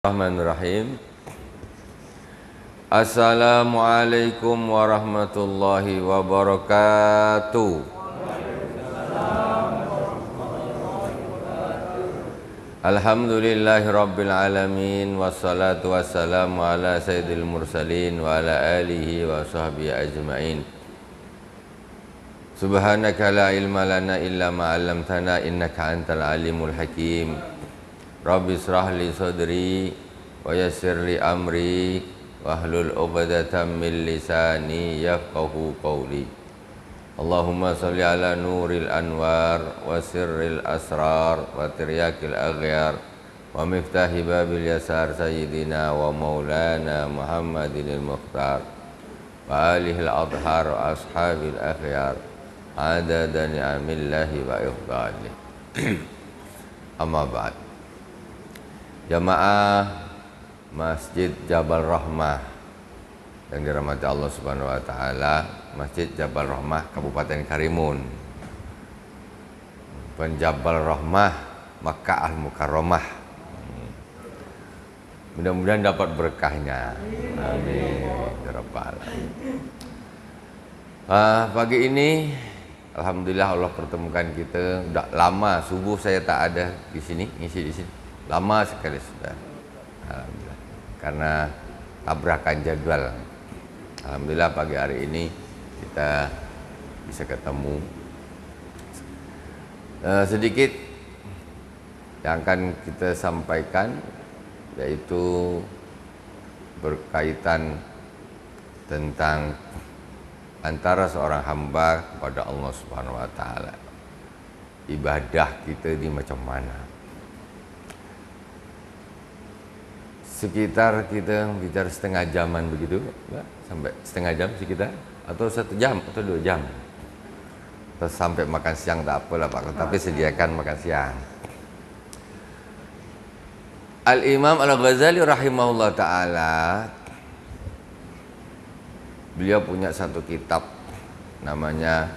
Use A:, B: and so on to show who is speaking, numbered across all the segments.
A: Bismillahirrahmanirrahim. Assalamualaikum warahmatullahi wabarakatuh. Alhamdulillahi rabbil alamin. Wassalatu wassalamu ala sayyidil mursalin wa ala alihi wa sahbihi ajma'in. Subhanaka la ilma lana illa ma 'allamtana innaka antal alimul hakim. Rabbi israh li sadri wa yassir li amri wahlul 'uqdatam min lisani yafqahu qawli. Allahumma salli ala nuril anwar wa sirril asrar wa tiryakil aghyar wa miftahi babil yasar sayyidina wa maulana Muhammadinil Mukhtar wa alihil adhar wa ashabil akhyar adada ni'amillahi wa ifdalih. Amma ba'd. Jamaah Masjid Jabal Rahmah yang dirahmati Allah Subhanahu wa taala, Masjid Jabal Rahmah Kabupaten Karimun, Penjabal Rahmah Makkah Al Mukarramah. Mudah-mudahan dapat berkahnya. Amin ya rabbal alamin. Pagi ini alhamdulillah Allah pertemukan kita. Sudah lama subuh saya tak ada di sini, ngisi di sini. Lama sekali sudah. Alhamdulillah. Karena tabrakan jadwal. Alhamdulillah pagi hari ini kita bisa ketemu. Sedikit yang akan kita sampaikan yaitu berkaitan tentang antara seorang hamba kepada Allah Subhanahu wa taala. Ibadah kita di macam mana? Sekitar kita bicara setengah jaman begitu, sampai setengah jam sekitar, atau 1 jam atau 2 jam. Terus sampai makan siang tak apalah Pak, tapi sediakan makan siang. Al-Imam Al-Ghazali rahimahullah ta'ala, beliau punya satu kitab, namanya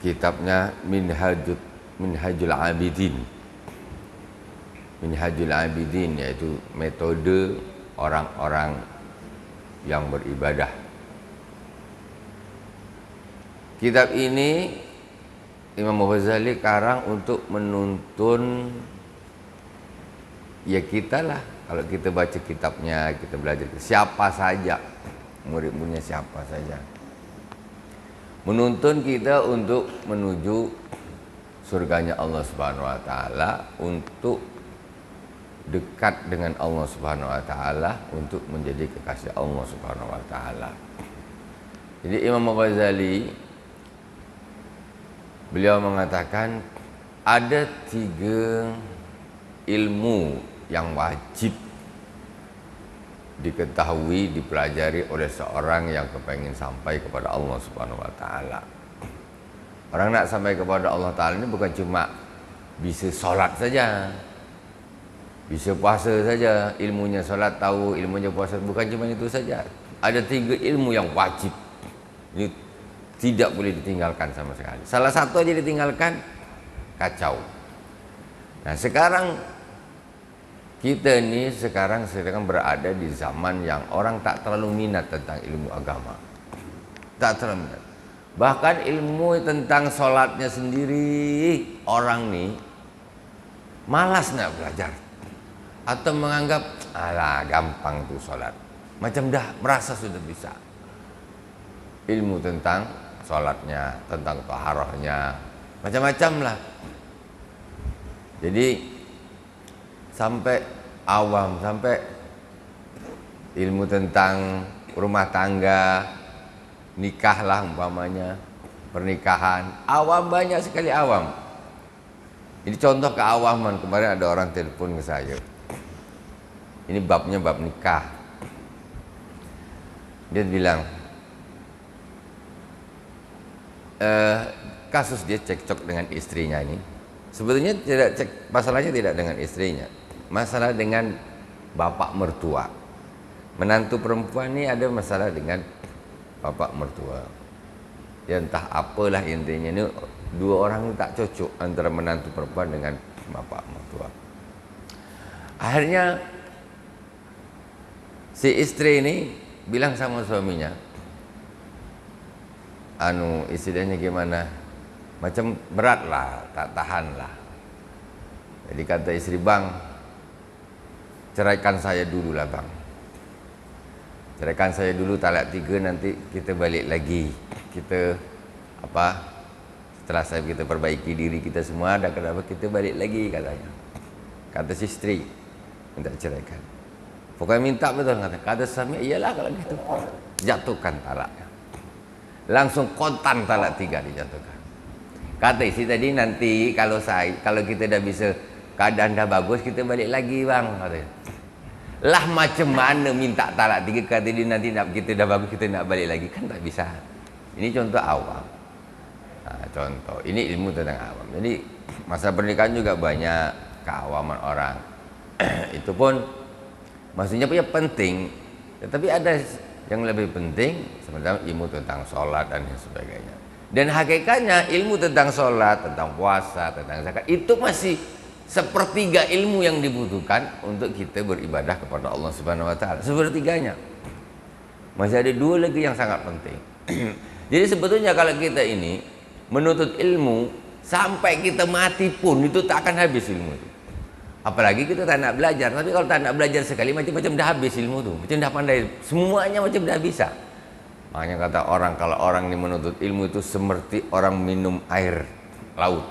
A: kitabnya Minhajul Abidin. Minhajul Abidin, yaitu metode orang-orang yang beribadah. Kitab ini Imam Ghazali karang untuk menuntun ya kita lah. Kalau kita baca kitabnya, kita belajar siapa saja, murid-muridnya siapa saja, menuntun kita untuk menuju surganya Allah Subhanahu wa taala, untuk dekat dengan Allah Subhanahu wa taala, untuk menjadi kekasih Allah Subhanahu wa taala. Jadi Imam Ghazali beliau mengatakan ada 3 ilmu yang wajib diketahui, dipelajari oleh seorang yang kepengen sampai kepada Allah Subhanahu wa taala. Orang nak sampai kepada Allah taala ini bukan cuma bisa solat saja, bisa puasa saja, ilmunya solat tahu, ilmunya puasa, bukan cuma itu saja. Ada 3 ilmu yang wajib. Ini tidak boleh ditinggalkan sama sekali. Salah satu aja ditinggalkan, kacau. Nah sekarang kita ini sedang berada di zaman yang orang tak terlalu minat tentang ilmu agama. Tak terlalu minat. Bahkan ilmu tentang solatnya sendiri, orang nih malas nak belajar. Atau menganggap, alah gampang tuh sholat. Macam dah merasa sudah bisa. Ilmu tentang sholatnya, tentang taharahnya, macam-macam lah. Jadi sampai awam, sampai ilmu tentang rumah tangga, nikah lah umpamanya, pernikahan, awam, banyak sekali awam. Ini contoh keawaman. Kemarin ada orang telepon ke saya. Ini babnya bab nikah. Dia bilang, kasus dia cekcok dengan istrinya ini. Sebetulnya masalahnya tidak dengan istrinya, masalah dengan bapak mertua. Menantu perempuan ini ada masalah dengan bapak mertua. Ya entah apalah intinya, ini 2 orang tak cocok antara menantu perempuan dengan bapak mertua. Akhirnya si istri ini bilang sama suaminya, istilahnya gimana, macam berat lah, tak tahan lah. Jadi kata istri, bang, ceraikan saya dulu lah bang, ceraikan saya dulu, talak 3, nanti kita balik lagi, kita setelah kita perbaiki diri kita semua, dan kenapa kita balik lagi, katanya. Kata si istri, minta ceraikan. Pokoknya minta betul, kata suami, iyalah kalau gitu, jatuhkan talaknya. Langsung kontan talak 3 dijatuhkan. Kata istri tadi, nanti kalau kita dah bisa, keadaan dah bagus, kita balik lagi bang, katanya. Lah macam mana minta talak 3, kata dia nanti kita dah bagus, kita nak balik lagi, kan tak bisa. Ini contoh awam. Contoh, ini ilmu tentang awam. Jadi masa pernikahan juga banyak keawaman orang. Itu pun maksudnya punya penting, tetapi ada yang lebih penting, sebenarnya ilmu tentang sholat dan sebagainya. Dan hakikatnya ilmu tentang sholat, tentang puasa, tentang zakat, itu masih sepertiga ilmu yang dibutuhkan untuk kita beribadah kepada Allah Subhanahu Wa Taala. Sepertiganya. Masih ada 2 lagi yang sangat penting. Jadi sebetulnya kalau kita ini menuntut ilmu sampai kita mati pun itu tak akan habis ilmu itu. Apalagi kita tak nak belajar. Tapi kalau tak nak belajar sekali, macam-macam dah habis ilmu itu, macam dah pandai, semuanya macam dah bisa. Makanya kata orang, kalau orang ini menuntut ilmu itu seperti orang minum air laut.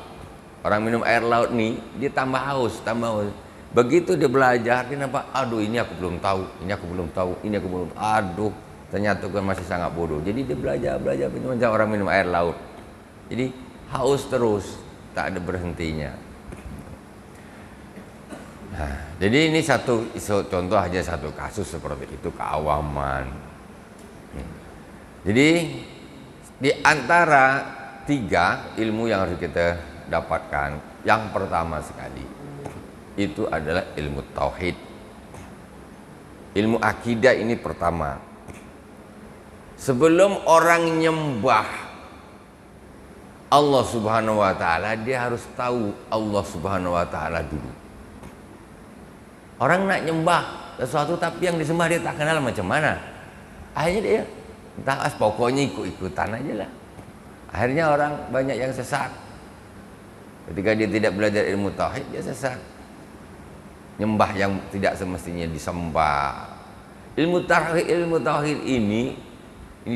A: Orang minum air laut nih, dia tambah haus, tambah haus. Begitu dia belajar, dia nampak, aduh ini aku belum tahu, ini aku belum tahu, ini aku belum tahu, aduh ternyata kan masih sangat bodoh. Jadi dia belajar macam orang minum air laut. Jadi haus terus, tak ada berhentinya. Nah, jadi ini contoh aja satu kasus seperti itu, keawaman. Jadi di antara 3 ilmu yang harus kita dapatkan, yang pertama sekali itu adalah ilmu tauhid. Ilmu akidah ini pertama. Sebelum orang nyembah Allah Subhanahu Wa Taala, dia harus tahu Allah Subhanahu Wa Taala dulu. Orang nak nyembah sesuatu tapi yang disembah dia tak kenal macam mana, akhirnya dia entah, pokoknya ikut-ikutan aja lah. Akhirnya orang banyak yang sesat. Ketika dia tidak belajar ilmu tauhid, dia sesat. Nyembah yang tidak semestinya disembah. Ilmu tauhid ini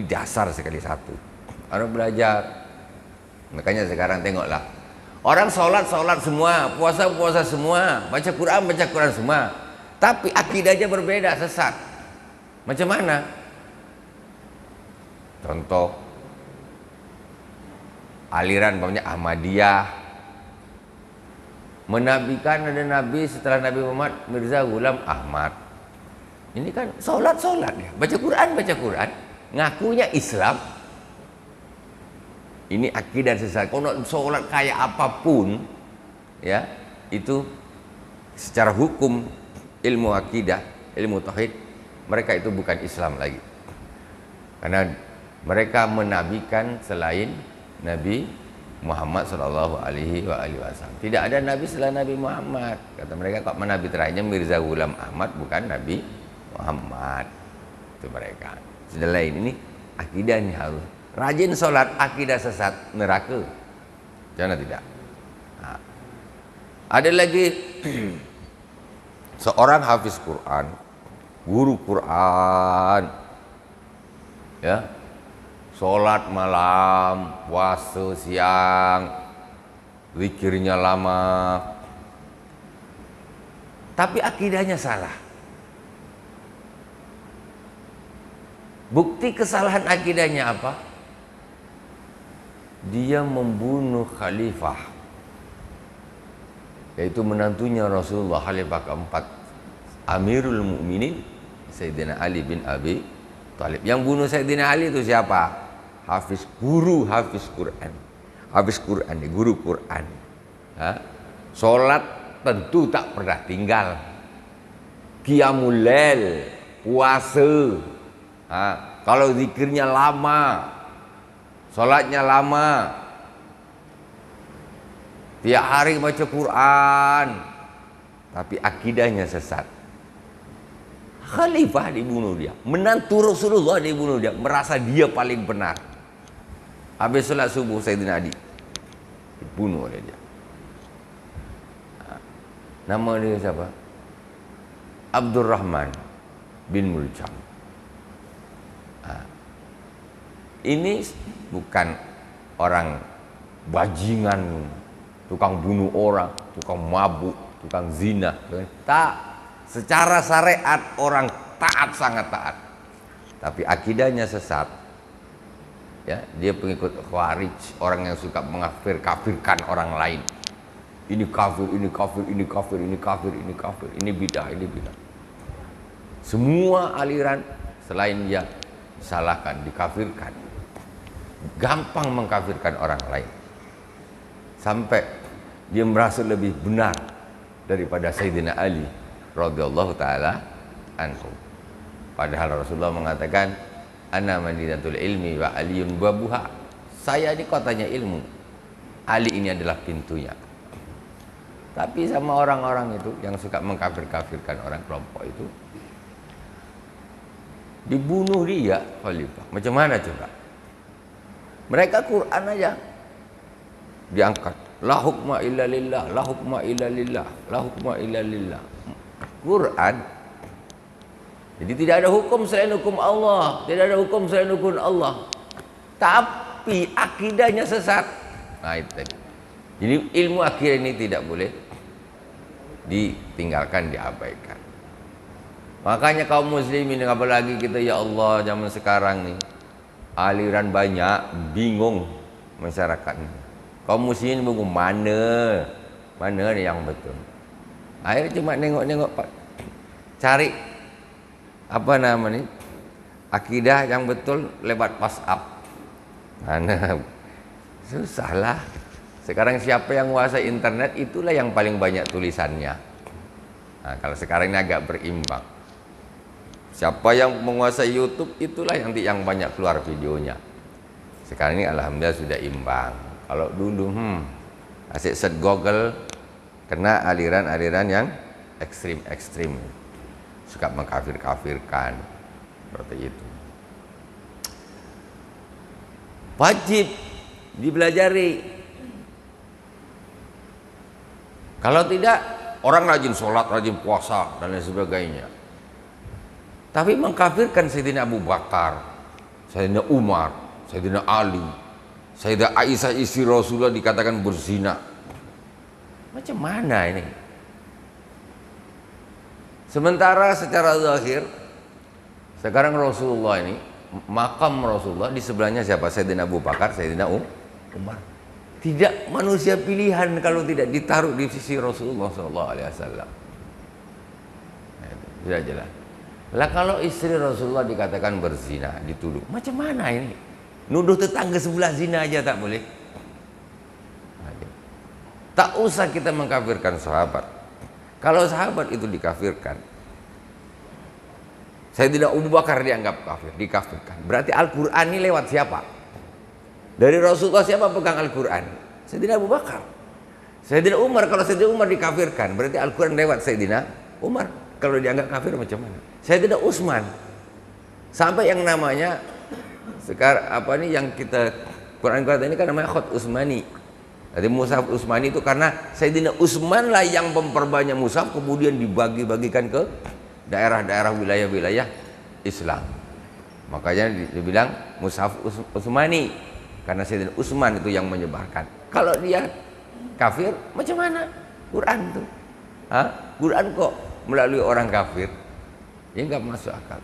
A: dasar sekali satu. Orang belajar. Makanya sekarang tengoklah, orang sholat semua, puasa semua, baca Quran semua, tapi akidahnya berbeda, sesat. Macam mana? Contoh, aliran banyak Ahmadiyah menabikan ada nabi setelah Nabi Muhammad, Mirza Ghulam Ahmad. Ini kan sholat ya, baca Quran, ngakunya Islam. Ini akidah sesat. Kalau sholat kayak apapun, ya itu secara hukum ilmu akidah, ilmu tauhid, mereka itu bukan Islam lagi. Karena mereka menabikan selain Nabi Muhammad Sallallahu Alaihi Wasallam. Tidak ada Nabi selain Nabi Muhammad. Kata mereka, kok Nabi terakhirnya Mirza Ghulam Ahmad, bukan Nabi Muhammad. Itu mereka. Selain ini akidah ini harus rajin sholat, akidah sesat, neraka. Jangan tidak. Nah, ada lagi seorang hafiz Quran, guru Quran, ya, sholat malam, puasa siang, zikirnya lama, tapi akidahnya salah. Bukti kesalahan akidahnya apa? Dia membunuh khalifah, yaitu menantunya Rasulullah, khalifah keempat, Amirul Mukminin Sayyidina Ali bin Abi Thalib. Yang bunuh Sayyidina Ali itu siapa? Guru hafiz Quran, guru Quran. Sholat tentu tak pernah tinggal, qiyamul lail, puasa. Kalau zikirnya lama, sholatnya lama, tiap hari baca Quran, tapi akidahnya sesat. Khalifah dibunuh dia, menantu Rasulullah dibunuh dia, merasa dia paling benar. Habis sholat subuh Sayyidina Ali dibunuh oleh dia. Nama dia siapa? Abdurrahman bin Muljam. Ini bukan orang bajingan, tukang bunuh orang, tukang mabuk, tukang zina. Tak. Secara syariat orang taat, sangat taat, tapi akidahnya sesat. Ya, dia pengikut Khawarij, orang yang suka mengkafir-kafirkan orang lain. Ini kafir, ini kafir, ini kafir, ini kafir, ini kafir, ini bidah, ini bidah. Semua aliran selain dia salahkan, dikafirkan. Gampang mengkafirkan orang lain. Sampai dia merasa lebih benar daripada Sayyidina Ali radhiyallahu taala anhu. Padahal Rasulullah mengatakan, ana madinatul ilmi wa aliyun babuha. Saya ini kotanya ilmu, Ali ini adalah pintunya. Tapi sama orang-orang itu yang suka mengkafir-kafirkan orang, kelompok itu, dibunuh dia khalifah. Macam mana coba? Mereka Quran aja diangkat, la hukma illa lillah, la hukma illa lillah, la hukma illa lillah. Quran. Jadi tidak ada hukum selain hukum Allah, tidak ada hukum selain hukum Allah. Tapi akidahnya sesat. Nah itu tadi. Jadi ilmu akidah ini tidak boleh ditinggalkan, diabaikan. Makanya kaum muslimin, apalagi kita ya Allah zaman sekarang nih, aliran banyak, bingung masyarakat ini. Kaum muslimin bingung mana nih yang betul. Akhirnya cuma nengok-nengok, cari apa namanya akidah yang betul lewat WhatsApp. Mana susah lah. Sekarang siapa yang menguasai internet, itulah yang paling banyak tulisannya. Nah, kalau sekarang ini agak berimbang. Siapa yang menguasai YouTube, itulah yang banyak keluar videonya. Sekarang ini alhamdulillah sudah imbang. Kalau dulu asyik search Google, kena aliran-aliran yang ekstrim-ekstrim, suka mengkafir-kafirkan seperti itu. Wajib dipelajari. Kalau tidak, orang rajin sholat, rajin puasa dan lain sebagainya, tapi mengkafirkan Sayyidina Abu Bakar, Sayyidina Umar, Sayyidina Ali, Sayyidah Aisyah istri Rasulullah dikatakan berzina. Macam mana ini? Sementara secara zahir sekarang Rasulullah ini, makam Rasulullah di sebelahnya siapa? Sayyidina Abu Bakar, Sayyidina Umar. Tidak manusia pilihan kalau tidak ditaruh di sisi Rasulullah SAW. Sudah jelas. Lah kalau istri Rasulullah dikatakan berzina, dituduh, macam mana ini? Nuduh tetangga sebelah zina aja tak boleh. Tak usah kita mengkafirkan sahabat. Kalau sahabat itu dikafirkan, Sayyidina Abu Bakar dianggap kafir, dikafirkan. Berarti Al-Quran ini lewat siapa? Dari Rasulullah siapa pegang Al-Quran? Sayyidina Abu Bakar. Sayyidina Umar, kalau Sayyidina Umar dikafirkan, berarti Al-Quran lewat Sayyidina Umar. Kalau dianggap kafir macam mana? Sayyidina Utsman. Sampai yang namanya sekarang apa nih yang kita Quran ini kan namanya Khot Utsmani. Jadi mushaf Utsmani itu karena Sayyidina Utsman lah yang memperbanyak mushaf, kemudian dibagi-bagikan ke daerah-daerah wilayah-wilayah Islam. Makanya dibilang mushaf Utsmani karena Sayyidina Utsman itu yang menyebarkan. Kalau dia kafir, macam mana Quran tuh? Quran kok melalui orang kafir? Ya nggak masuk akal.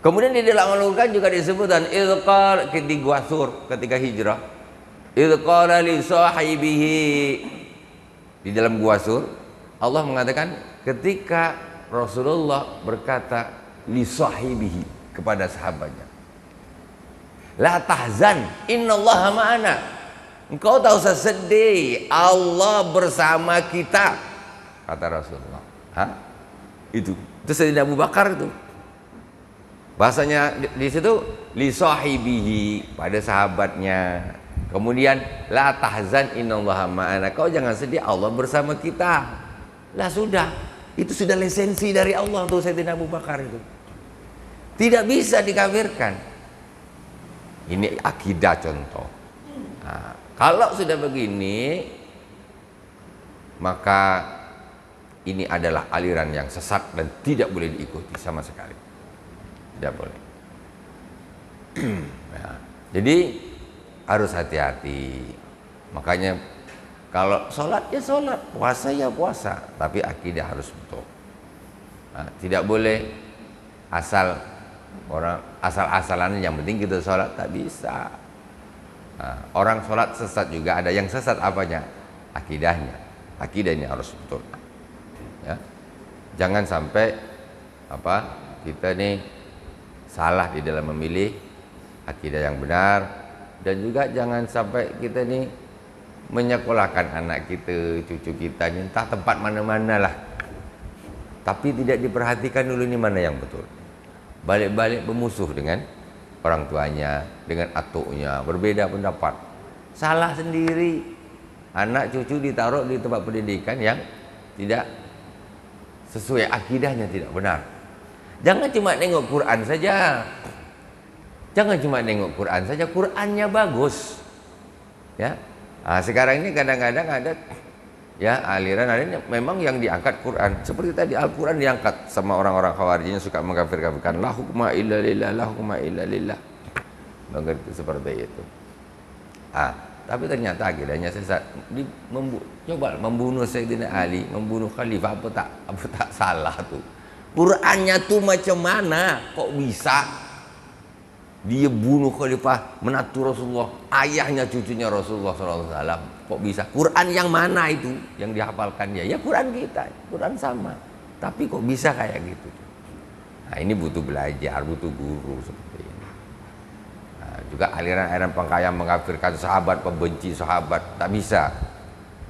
A: Kemudian di dalam Al-Quran juga disebutkan idqal ketika hijrah. Idqala li sahibihi, di dalam Gua Sur Allah mengatakan ketika Rasulullah berkata li sahibihi kepada sahabatnya, la tahzan innallaha ma'ana. Engkau tak usah sedih, Allah bersama kita, kata Rasulullah. Itu Sayyidina Abu Bakar itu. Bahasanya di situ li sahibihi, pada sahabatnya. Kemudian la tahzan innallaha ma'ana, kau jangan sedih, Allah bersama kita. Lah sudah, itu sudah lisensi dari Allah tuh Sayyidina Abu Bakar itu. Tidak bisa dikafirkan. Ini akidah contoh. Nah, kalau sudah begini, maka ini adalah aliran yang sesat dan tidak boleh diikuti sama sekali. Tidak boleh. Nah, jadi harus hati-hati. Makanya kalau sholat ya sholat, puasa ya puasa, tapi akidah harus betul. Nah, tidak boleh asal-asalan yang penting kita sholat, tak bisa. Nah, orang sholat sesat juga ada yang sesat apanya? Akidahnya harus betul. Ya. Jangan sampai kita nih salah di dalam memilih akidah yang benar, dan juga jangan sampai kita nih menyekolahkan anak kita, cucu kita ini entah tempat mana-mana lah, tapi tidak diperhatikan dulu ini mana yang betul. Balik-balik bermusuh dengan orang tuanya, dengan atuknya, berbeda pendapat, salah sendiri. Anak cucu ditaruh di tempat pendidikan yang tidak sesuai akidahnya, tidak benar. Jangan cuma nengok Quran saja. Jangan cuma nengok Quran saja, Qurannya bagus. Ya. Nah, sekarang ini kadang-kadang ada ya aliran memang yang diangkat Quran. Seperti tadi Al-Quran diangkat sama orang-orang Khawarij yang suka mengkafir-kafirkan la hukma illa lillah, la hukma illa lillah. Begitu seperti itu. Tapi ternyata akidahnya sesat. Coba membunuh Sayyidina Ali, membunuh Khalifah, apa tak salah tuh. Qurannya tuh macam mana kok bisa dia bunuh Khalifah, menatu Rasulullah, ayahnya cucunya Rasulullah SAW. Kok bisa? Quran yang mana itu yang dihafalkan dia? Ya Quran kita, Quran sama. Tapi kok bisa kayak gitu? Nah, ini butuh belajar, butuh guru seperti ini. Nah, juga aliran-aliran pengkaya mengkafirkan sahabat, pembenci sahabat, tak bisa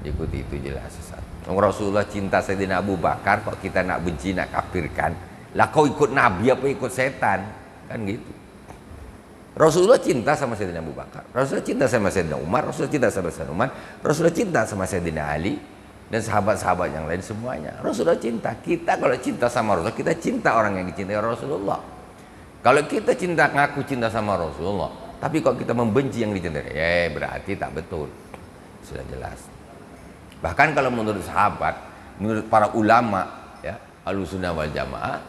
A: ikuti, itu jelas sesat. Rasulullah cinta Sayyidina Abu Bakar, kok kita nak benci, nak kafirkan? Lah kau ikut Nabi apa ikut setan? Kan gitu. Rasulullah cinta sama Sayyidina Abu Bakar, Rasulullah cinta sama Sayyidina Umar, Rasulullah cinta sama Sayyidina Umar, Rasulullah cinta sama Sayyidina Ali dan sahabat-sahabat yang lain semuanya. Rasulullah cinta. Kita kalau cinta sama Rasulullah, kita cinta orang yang dicintai Rasulullah. Kalau kita ngaku cinta sama Rasulullah, tapi kalau kita membenci yang dicintai, berarti tak betul. Sudah jelas. Bahkan kalau menurut sahabat, menurut para ulama, ya, Ahlussunnah wal Jamaah,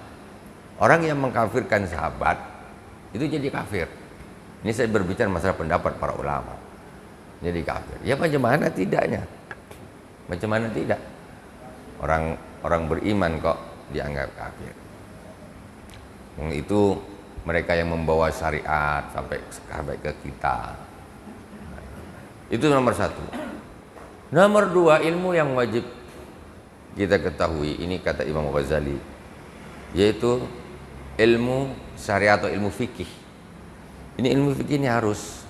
A: orang yang mengkafirkan sahabat itu jadi kafir. Ini saya berbicara masalah pendapat para ulama. Jadi kafir. Ya macam mana tidaknya? Macam mana tidak? Orang beriman kok dianggap kafir. Itu mereka yang membawa syariat sampai ke kita. Itu nomor satu. Nomor dua, ilmu yang wajib kita ketahui, ini kata Imam Ghazali, yaitu ilmu syariat atau ilmu fikih. Ini ilmu fikih ini harus,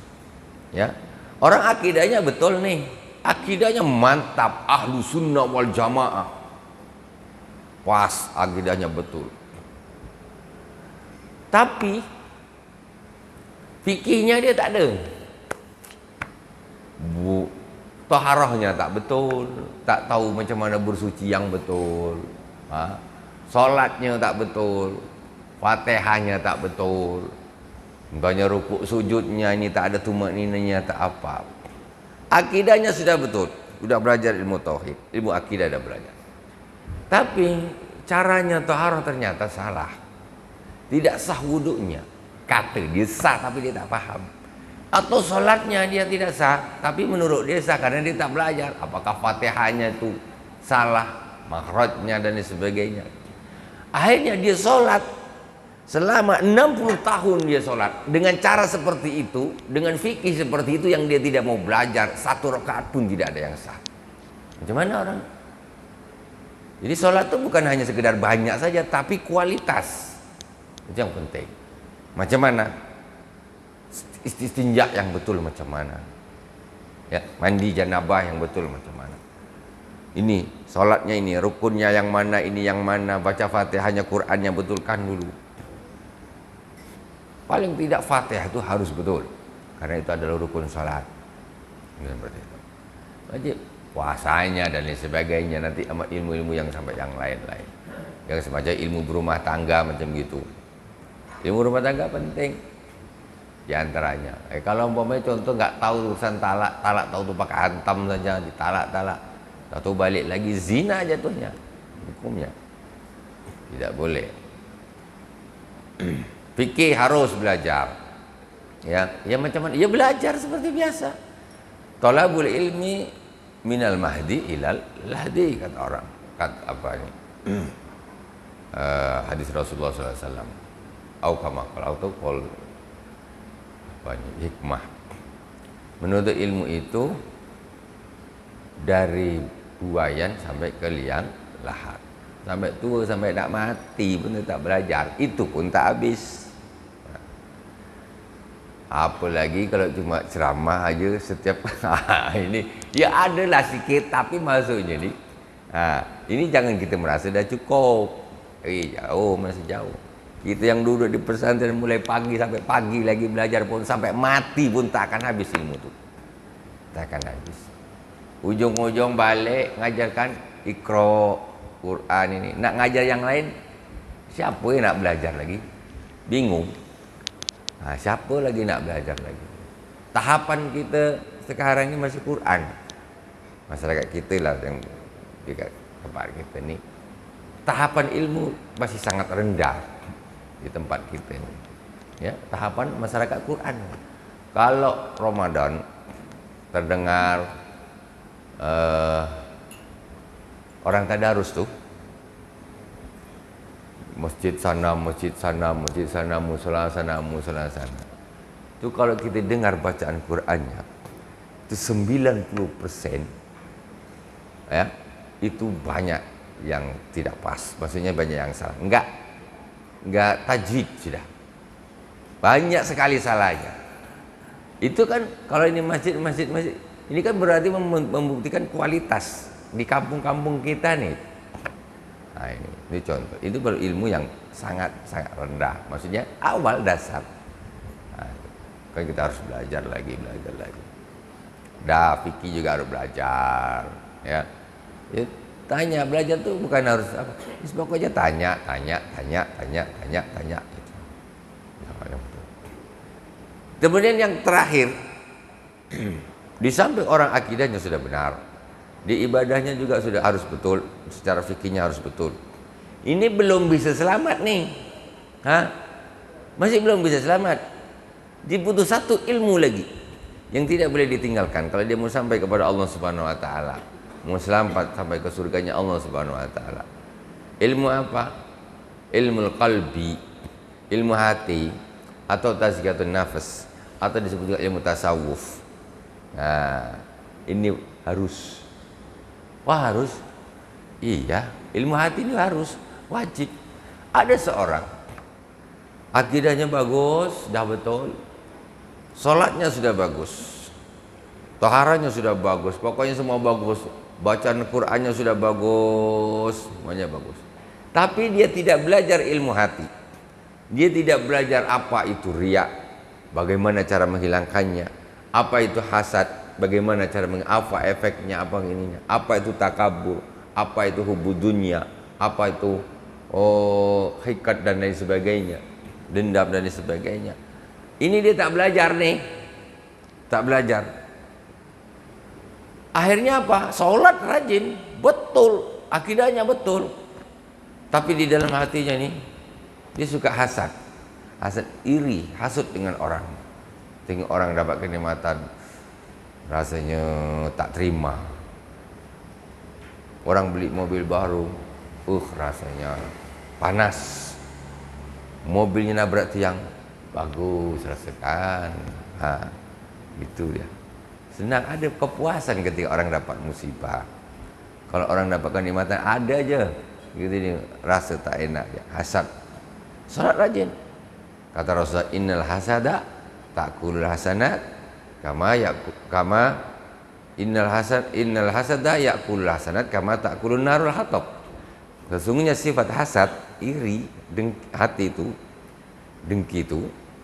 A: ya. Orang akidahnya betul nih, akidahnya mantap, ahlu sunnah wal jamaah, pas akidahnya betul. Tapi fikihnya dia tak ada. Taharahnya tak betul, tak tahu macam mana bersuci yang betul. Solatnya tak betul, Fatihahnya tak betul. Banyak rukuk sujudnya ini tak ada tumakninanya, tak apa. Akidahnya sudah betul, sudah belajar ilmu tauhid, ilmu akidah dah belajar. Tapi caranya taharah ternyata salah. Tidak sah wudunya. Kata dia sah tapi dia tak paham. Atau sholatnya dia tidak sah, tapi menurut dia sah karena dia tak belajar. Apakah Fatihahnya itu salah, makhrajnya dan sebagainya. Akhirnya dia sholat selama 60 tahun dia sholat dengan cara seperti itu, dengan fikih seperti itu yang dia tidak mau belajar, satu rakaat pun tidak ada yang sah. Macam mana orang? Jadi sholat itu bukan hanya sekedar banyak saja, tapi kualitas. Itu yang penting. Macam mana? Istinja yang betul macam mana? Ya, mandi janabah yang betul macam mana? Ini sholatnya ini, rukunnya yang mana, ini yang mana, baca Fatihahnya, Qur'annya betulkan dulu. Paling tidak Fatihah itu harus betul, karena itu adalah rukun sholat. Seperti itu. Wajib. puasanya dan lain sebagainya, nanti sama ilmu-ilmu yang sampai yang lain-lain, yang semacam ilmu berumah tangga macam gitu. Ilmu rumah tangga penting di antaranya. Kalau umpamanya contoh nggak tahu urusan talak, tahu tuh pakai hantam saja, ditalak, tahu balik lagi zina jatuhnya, hukumnya tidak boleh. Fikih harus belajar, ya macam mana? Ya belajar seperti biasa. Thalabul ilmi minal mahdi ilal lahdi, kata orang, kata apa ini? Hadis Rasulullah SAW. Au kama qala qul hikmah. Menuntut ilmu itu dari buayan sampai ke liang lahat, sampai tua, sampai nak mati pun tetap belajar, itu pun tak habis. Apalagi kalau cuma ceramah aja setiap ini ya adalah sikit, tapi maksudnya nih, ini jangan kita merasa dah cukup. Jauh, masih jauh. Kita yang duduk di pesantren mulai pagi sampai pagi lagi belajar pun sampai mati pun tak akan habis ilmu itu. Tak akan habis. Ujung-ujung balik ngajarkan Iqra, Quran ini. Nak ngajar yang lain, siapa yang nak belajar lagi? Bingung. Siapa lagi nak belajar lagi? Tahapan kita sekarang ini masih Quran. Masyarakat kita lah yang dekat tempat kita ni. Tahapan ilmu masih sangat rendah di tempat kita ini, ya, tahapan masyarakat Quran. Kalau Ramadan terdengar orang tadarus tuh, masjid sana, musola sana. Itu kalau kita dengar bacaan Qurannya, itu 90%, ya, itu banyak yang tidak pas. Maksudnya banyak yang salah. Enggak tajwid sudah. Banyak sekali salahnya. Itu kan kalau ini masjid, ini kan berarti membuktikan kualitas di kampung-kampung kita nih. Nah ini contoh. Itu baru ilmu yang sangat rendah. Maksudnya awal dasar. Kan kita harus belajar lagi. Fikih juga harus belajar, ya. Tanya, belajar tuh bukan harus apa. Pokoknya tanya gitu. Kemudian yang terakhir, di samping orang akidahnya sudah benar, di ibadahnya juga sudah harus betul, secara fikihnya harus betul. Ini belum bisa selamat nih. Masih belum bisa selamat. Dibutuh satu ilmu lagi yang tidak boleh ditinggalkan kalau dia mau sampai kepada Allah Subhanahu wa taala. Mau selamat sampai ke surganya Allah Subhanahu wa taala. Ilmu apa? Ilmu qalbi, ilmu hati, atau tazkiyatun nafas, atau disebut juga ilmu tasawuf. Nah, ini harus. Wah, harus. Iya, ilmu hati ini harus, wajib. Ada seorang akidahnya bagus, dah betul. Salatnya sudah bagus. Taharanya sudah bagus, pokoknya semua bagus. Bacaan Qur'annya sudah bagus, semuanya bagus. Tapi dia tidak belajar ilmu hati. Dia tidak belajar apa itu riya, bagaimana cara menghilangkannya, apa itu hasad, bagaimana cara apa efeknya, apa ininya, apa itu takabur, apa itu hubud dunya, apa itu hikat dan lain sebagainya, dendam dan lain sebagainya. Ini dia tak belajar nih, tak belajar. Akhirnya apa? Sholat rajin, betul, akidahnya betul. Tapi di dalam hatinya nih, dia suka hasad, iri, hasut dengan orang. Tengok orang dapat kenikmatan, rasanya tak terima. Orang beli mobil baru, rasanya panas. Mobilnya nabrak tiang, bagus, rasakan. Gitu dia. Senang, ada kepuasan ketika orang dapat musibah. Kalau orang dapat kenikmatan, ada aja gitu nih, rasa tak enak ya, hasad. Salat rajin. Kata Rasulullah, innal hasada ta'kulul hasanat kama innal hasada ya'kulul hasanat kama ta'kulun narul hatab. Sesungguhnya sifat hasad, iri, hati itu, dengki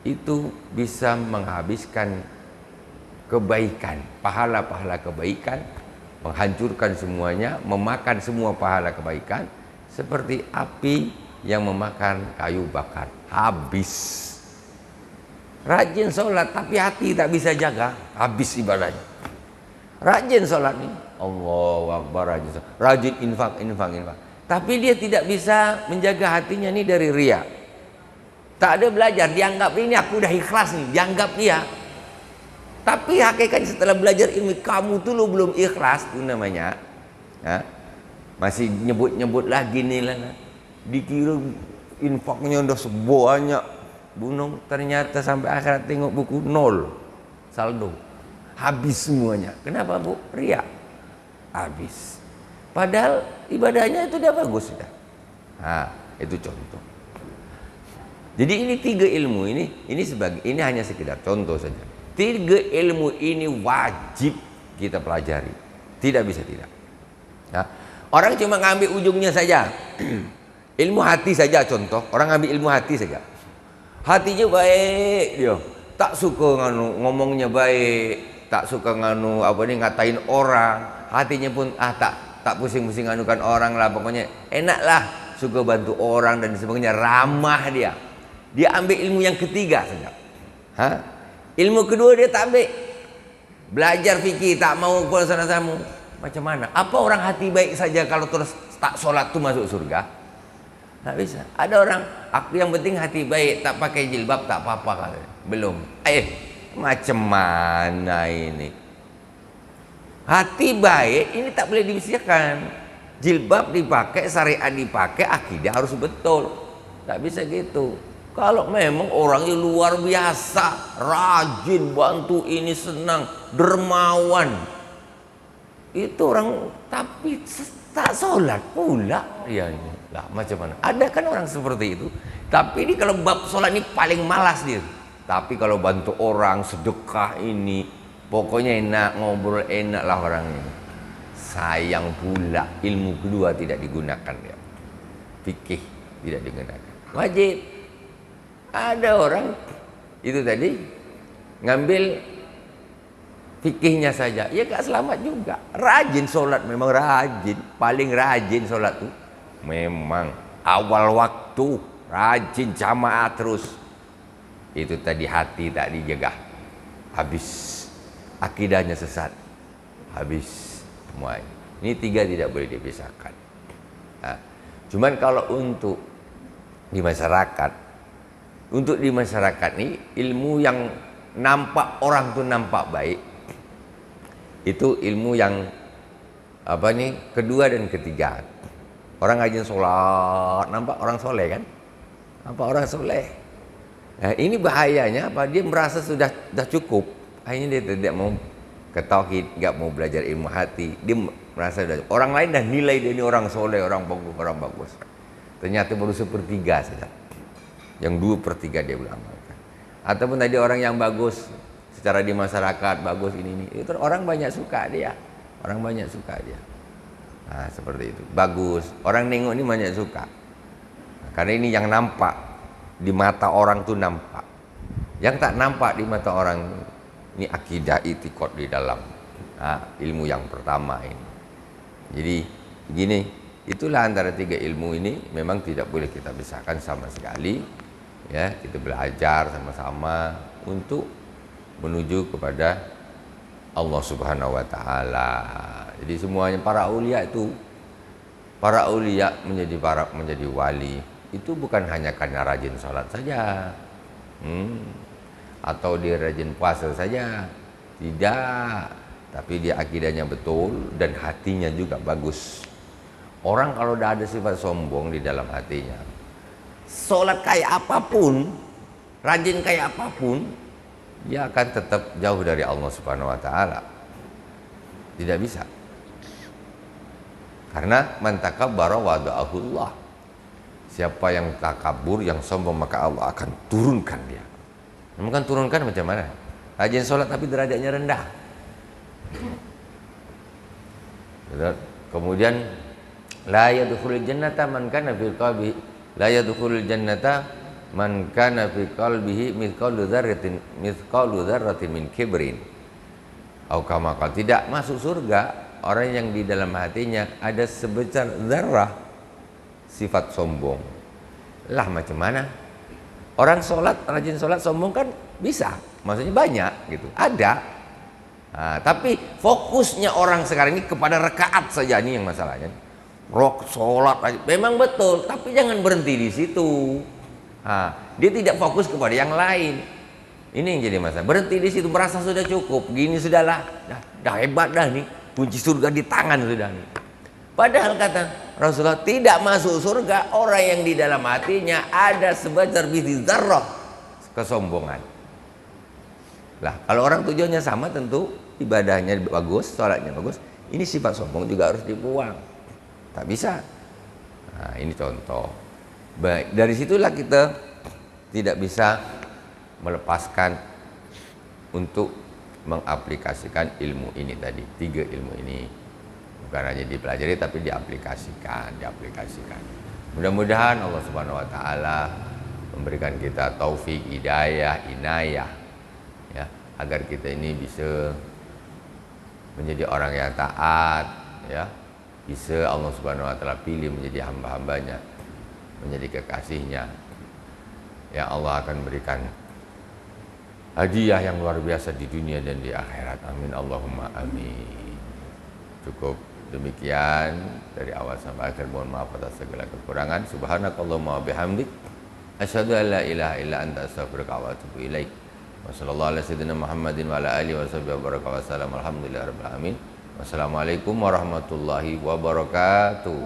A: itu bisa menghabiskan kebaikan, pahala-pahala kebaikan menghancurkan semuanya, memakan semua pahala kebaikan, seperti api yang memakan kayu bakar, habis. Rajin sholat tapi hati tak bisa jaga, habis ibadahnya. Rajin sholat nih, Allahu Akbar, rajin infak, tapi dia tidak bisa menjaga hatinya nih dari riya. Tak ada belajar, dianggap ini aku udah ikhlas nih, dianggap dia. Tapi hakikatnya setelah belajar ilmu, kamu tuh lu belum ikhlas tuh namanya. Masih nyebut-nyebut lagi nih lah. Dikira infaknya udah sebanyak gunung, ternyata sampai akhirat tengok buku nol saldo, habis semuanya. Kenapa Bu? Riya, habis. Padahal ibadahnya itu udah bagus sudah. Itu contoh. Jadi ini 3 ilmu ini hanya sekedar contoh saja. 3 ilmu ini wajib kita pelajari, tidak bisa tidak. Orang cuma ngambil ujungnya saja. Ilmu hati saja contoh, orang ambil ilmu hati saja. Hatinya baik dia, tak suka ngomongnya baik, tak suka ngatain orang. Hatinya pun tak pusing-pusing nganukan orang lah, pokoknya enak lah, suka bantu orang dan sebagainya, ramah dia. Dia ambil ilmu yang ketiga saja. Ilmu kedua dia tak ambil. Belajar fikih tak mau puasa samu. Macam mana? Apa orang hati baik saja kalau terus tak sholat tu masuk surga? Tak bisa. Ada orang, aku yang penting hati baik, tak pakai jilbab tak apa-apa katanya. Belum. Macam mana ini? Hati baik ini tak boleh dipisahkan. Jilbab dipakai, syariat dipakai, akidah harus betul. Tak bisa gitu. Kalau memang orangnya luar biasa, rajin, bantu ini, senang, dermawan, itu orang tapi tak sholat pula dia ini. Lah macam mana? Ada kan orang seperti itu. Tapi ini kalau bab sholat ini paling malas dia. Tapi kalau bantu orang, sedekah ini, pokoknya enak, ngobrol enak lah orang ini. Sayang pula ilmu kedua tidak digunakan dia. Fikih tidak digunakan. Wajib. Ada orang itu tadi ngambil fikihnya saja, ya gak selamat juga. Rajin sholat, memang rajin, paling rajin sholat tuh memang awal waktu, rajin jamaah terus. Itu tadi hati tak dijaga, habis. Akidahnya sesat, habis semua. Ini 3 tidak boleh dipisahkan. Cuman kalau untuk di masyarakat nih, ilmu yang nampak orang tuh nampak baik, itu ilmu yang kedua dan ketiga. Orang rajin sholat, nampak orang soleh kan? Nampak orang soleh. Nah, ini bahayanya apa? Dia merasa sudah cukup. Akhirnya dia tidak mau ke tauhid, tidak mau belajar ilmu hati. Dia merasa sudah. Orang lain dah nilai dia ini orang soleh, orang bagus. Ternyata baru 1/3 saja. Yang 2/3 dia belum amalkan. Ataupun tadi orang yang bagus secara di masyarakat, bagus ini. Itu orang banyak suka dia. Nah, seperti itu. Bagus. Orang nengok ini banyak suka. Karena ini yang nampak di mata orang tuh nampak. Yang tak nampak di mata orang ini akidah itikad di dalam. Ilmu yang pertama ini. Jadi begini, itulah antara 3 ilmu ini memang tidak boleh kita pisahkan sama sekali. Ya, kita belajar sama-sama untuk menuju kepada Allah Subhanahu wa taala. Jadi semuanya para aulia menjadi wali itu bukan hanya karena rajin sholat saja, atau dia rajin puasa saja, tidak. Tapi dia akidahnya betul dan hatinya juga bagus. Orang kalau udah ada sifat sombong di dalam hatinya, sholat kayak apapun, rajin kayak apapun, dia akan tetap jauh dari Allah Subhanahu wa taala. Tidak bisa. Karena man takabbara wada'ahullah. Siapa yang takabur, yang sombong, maka Allah akan turunkan dia. Namun kan turunkan macam mana? Rajin sholat tapi derajatnya rendah. Kemudian la yadkhulul jannata man kana fil qalbi la yadkhulul jannata man kana fi qalbihi mithqalu dzarratin min kibrin. Atau kama qala, tidak masuk surga orang yang di dalam hatinya ada sebesar zarrah sifat sombong. Lah macam mana? Orang sholat, rajin sholat sombong kan bisa, maksudnya banyak gitu, ada. Nah, tapi fokusnya orang sekarang ini kepada rekaat saja, ini yang masalahnya. Sholat memang betul, tapi jangan berhenti di situ. Nah, dia tidak fokus kepada yang lain. Ini yang jadi masalah. Berhenti di situ, merasa sudah cukup, gini sudahlah, dah hebat dah nih, kunci surga di tangan sudah nih. Padahal kata Rasulullah, tidak masuk surga orang yang di dalam hatinya ada sebesar biji zarrah kesombongan. Lah, kalau orang tujuannya sama tentu ibadahnya bagus, sholatnya bagus, ini sifat sombong juga harus dibuang. Tak bisa. Nah, ini contoh. Baik, dari situlah kita tidak bisa melepaskan untuk mengaplikasikan ilmu ini tadi, 3 ilmu ini. Bukan hanya dipelajari tapi diaplikasikan. Mudah-mudahan Allah Subhanahu wa taala memberikan kita taufik, hidayah, inayah ya, agar kita ini bisa menjadi orang yang taat ya. Bisa Allah Subhanahu wa taala pilih menjadi hamba-hambanya, menjadi kekasihnya. Ya Allah akan berikan hadiah yang luar biasa di dunia dan di akhirat. Amin Allahumma amin. Cukup demikian dari awal sampai akhir. Mohon maaf atas segala kekurangan. Subhanakallahumma wa bihamdik, asyhadu an la ilaha illa anta astaghfiruka wa atubu ilaik. Wassallallahu ala sayyidina Muhammadin wa ala alihi washabihi wa baraka wa sallam. Alhamdulillahirabbil alamin. Wassalamualaikum warahmatullahi wabarakatuh.